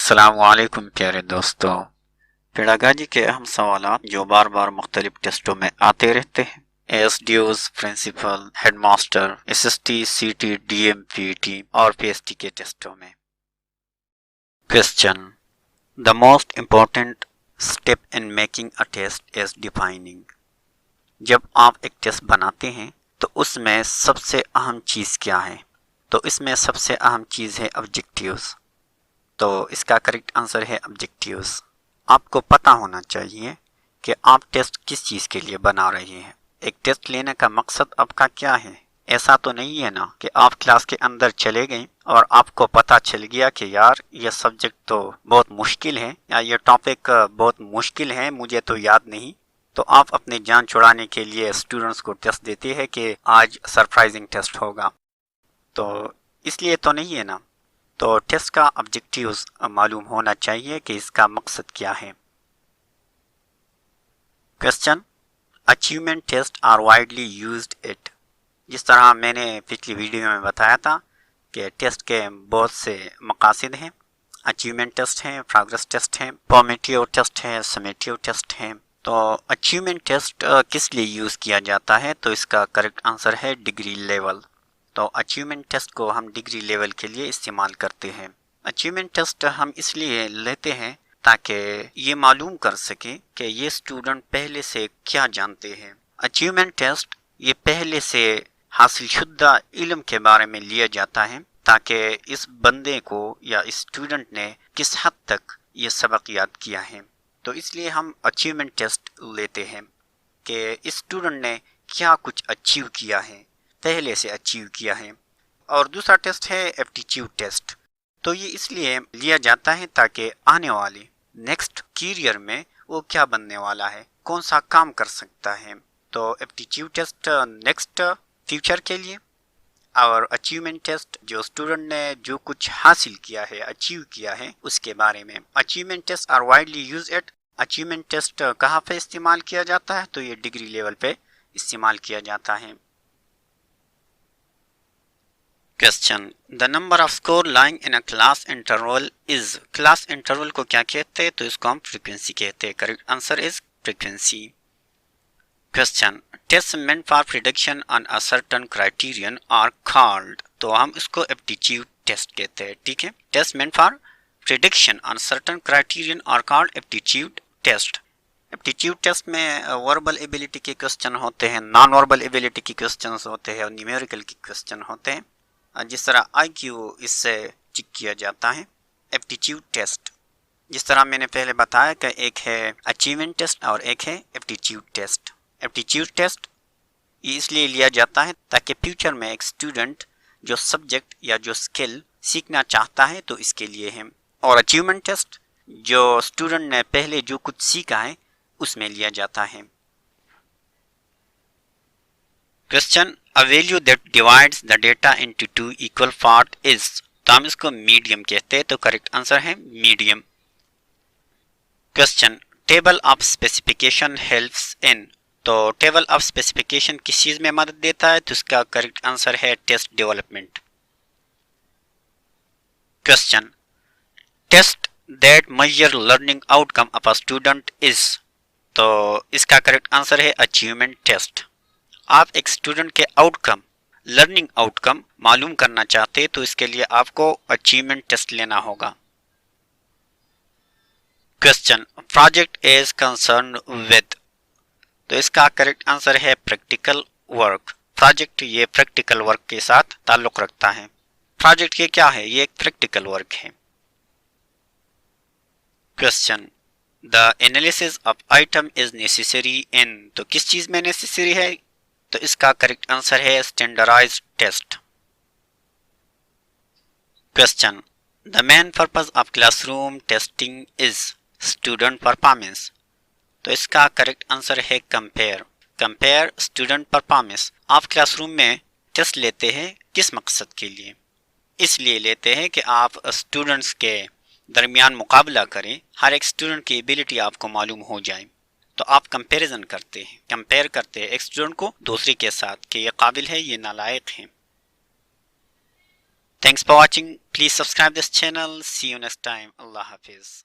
السلام علیکم پیارے دوستو۔ پیڈاگاجی کے اہم سوالات جو بار بار مختلف ٹیسٹوں میں آتے رہتے ہیں، S D Os, principal, headmaster, S S T, C T, D M P T اور پی ایس ٹی کے ٹیسٹوں میں۔ Question: The most important step in making a test is defining. جب آپ ایک ٹیسٹ بناتے ہیں تو اس میں سب سے اہم چیز کیا ہے؟ تو اس میں سب سے اہم چیز ہے آبجیکٹیوز۔ تو اس کا کریکٹ آنسر ہے آبجیکٹیوز۔ آپ کو پتہ ہونا چاہیے کہ آپ ٹیسٹ کس چیز کے لیے بنا رہے ہیں۔ ایک ٹیسٹ لینے کا مقصد آپ کا کیا ہے؟ ایسا تو نہیں ہے نا کہ آپ کلاس کے اندر چلے گئے اور آپ کو پتہ چل گیا کہ یار یہ سبجیکٹ تو بہت مشکل ہے یا یہ ٹاپک بہت مشکل ہے، مجھے تو یاد نہیں، تو آپ اپنے جان چھڑانے کے لیے اسٹوڈنٹس کو ٹیسٹ دیتے ہیں کہ آج سرپرائزنگ ٹیسٹ ہوگا۔ تو اس لیے تو نہیں ہے نا۔ تو ٹیسٹ کا آبجیکٹیوز معلوم ہونا چاہیے کہ اس کا مقصد کیا ہے۔ Question: achievement test are widely used it. جس طرح میں نے پچھلی ویڈیو میں بتایا تھا کہ ٹیسٹ کے بہت سے مقاصد ہیں۔ اچیومنٹ ٹیسٹ ہیں، پروگریس ٹیسٹ ہیں، فارمیٹیو ٹیسٹ ہے، سمیٹیو ٹیسٹ ہے۔ تو اچیومنٹ ٹیسٹ کس لیے یوز کیا جاتا ہے؟ تو اس کا کریکٹ آنسر ہے ڈگری لیول۔ تو اچیومنٹ ٹیسٹ کو ہم ڈگری لیول کے لیے استعمال کرتے ہیں۔ اچیومنٹ ٹیسٹ ہم اس لیے لیتے ہیں تاکہ یہ معلوم کر سکیں کہ یہ اسٹوڈنٹ پہلے سے کیا جانتے ہیں۔ اچیومنٹ ٹیسٹ یہ پہلے سے حاصل شدہ علم کے بارے میں لیا جاتا ہے تاکہ اس بندے کو یا اس اسٹوڈنٹ نے کس حد تک یہ سبق یاد کیا ہے۔ تو اس لیے ہم اچیومنٹ ٹیسٹ لیتے ہیں کہ اس اسٹوڈنٹ نے کیا کچھ اچیو کیا ہے، پہلے سے اچیو کیا ہے۔ اور دوسرا ٹیسٹ ہے ایپٹیچیوڈ ٹیسٹ۔ تو یہ اس لیے لیا جاتا ہے تاکہ آنے والے نیکسٹ کیریئر میں وہ کیا بننے والا ہے، کون سا کام کر سکتا ہے۔ تو ایپٹیچیوڈ ٹیسٹ نیکسٹ فیوچر کے لیے، اور اچیومنٹ ٹیسٹ جو اسٹوڈنٹ نے جو کچھ حاصل کیا ہے، اچیو کیا ہے، اس کے بارے میں۔ Achievement test are widely use it. Achievement test کہاں پہ استعمال کیا جاتا ہے؟ تو یہ ڈگری لیول پہ استعمال کیا جاتا ہے۔ Question: The number of score lying in a class interval is. class interval کو کیا کہتے ہیں؟ تو اس کو ہم frequency کہتے ہیں۔ correct answer is frequency۔ Question: Tests meant for prediction on a certain criterion are called. تو ہم اس کو aptitude test کہتے ہیں، ٹھیک ہے۔ Tests meant for prediction on certain criterion are called aptitude test۔ aptitude test میں وربل ایبیلٹی کے question ہوتے ہیں، نان وربل ایبیلٹی کے کوسچنز ہوتے ہیں اور نیومیریکل کے کوسچن ہوتے ہیں۔ جس طرح آئی کیو اس سے چیک کیا جاتا ہے۔ ایپٹیچیوڈ ٹیسٹ جس طرح میں نے پہلے بتایا کہ ایک ہے اچیومنٹ ٹیسٹ اور ایک ہے ایپٹیچیوڈ ٹیسٹ۔ ایپٹیچیوڈ ٹیسٹ یہ اس لیے لیا جاتا ہے تاکہ فیوچر میں ایک اسٹوڈنٹ جو سبجیکٹ یا جو اسکل سیکھنا چاہتا ہے تو اس کے لیے ہے، اور اچیومنٹ ٹیسٹ جو اسٹوڈنٹ نے پہلے جو کچھ سیکھا ہے اس میں لیا جاتا ہے۔ Question: A value that divides the data into two equal parts is. تو ہم اس کو میڈیم کہتے ہیں، تو کریکٹ آنسر ہے medium. Question: Table of specification helps in. تو ٹیبل آف اسپیسیفکیشن کس چیز میں مدد دیتا ہے؟ تو اس کا کریکٹ آنسر ہے test development. Question: Test that measure learning outcome of a student is. تو اس کا کریکٹ آنسر ہے اچیومنٹ ٹیسٹ۔ آپ ایک اسٹوڈنٹ کے آؤٹ کم، لرننگ آؤٹ کم معلوم کرنا چاہتے تو اس کے لیے آپ کو اچیومنٹ ٹیسٹ لینا ہوگا۔ Question: Project is concerned with. تو اس کا کریکٹ آنسر ہے پریکٹیکل ورک۔ پروجیکٹ یہ پریکٹیکل ورک کے ساتھ تعلق رکھتا ہے۔ پروجیکٹ یہ کیا ہے؟ یہ ایک پریکٹیکل ورک ہے۔ Question: The analysis of item is necessary in. تو کس چیز میں نیسیسری ہے؟ تو اس کا کریکٹ آنسر ہے standardised test. Question: The main purpose of classroom testing is. Student performance. تو اس کا کریکٹ آنسر ہے کمپیئر۔ Compare student performance. آپ کلاس روم میں ٹیسٹ لیتے ہیں کس مقصد کے لیے؟ اس لیے لیتے ہیں کہ آپ اسٹوڈنٹس کے درمیان مقابلہ کریں، ہر ایک اسٹوڈنٹ کی ایبیلٹی آپ کو معلوم ہو جائے، تو آپ کمپیریزن کرتے ہیں، کمپیئر کرتے ہیں ایک اسٹوڈنٹ کو دوسرے کے ساتھ کہ یہ قابل ہے، یہ نالائق ہیں۔ Thanks for watching. Please subscribe this channel. See you next time. Allah Hafiz.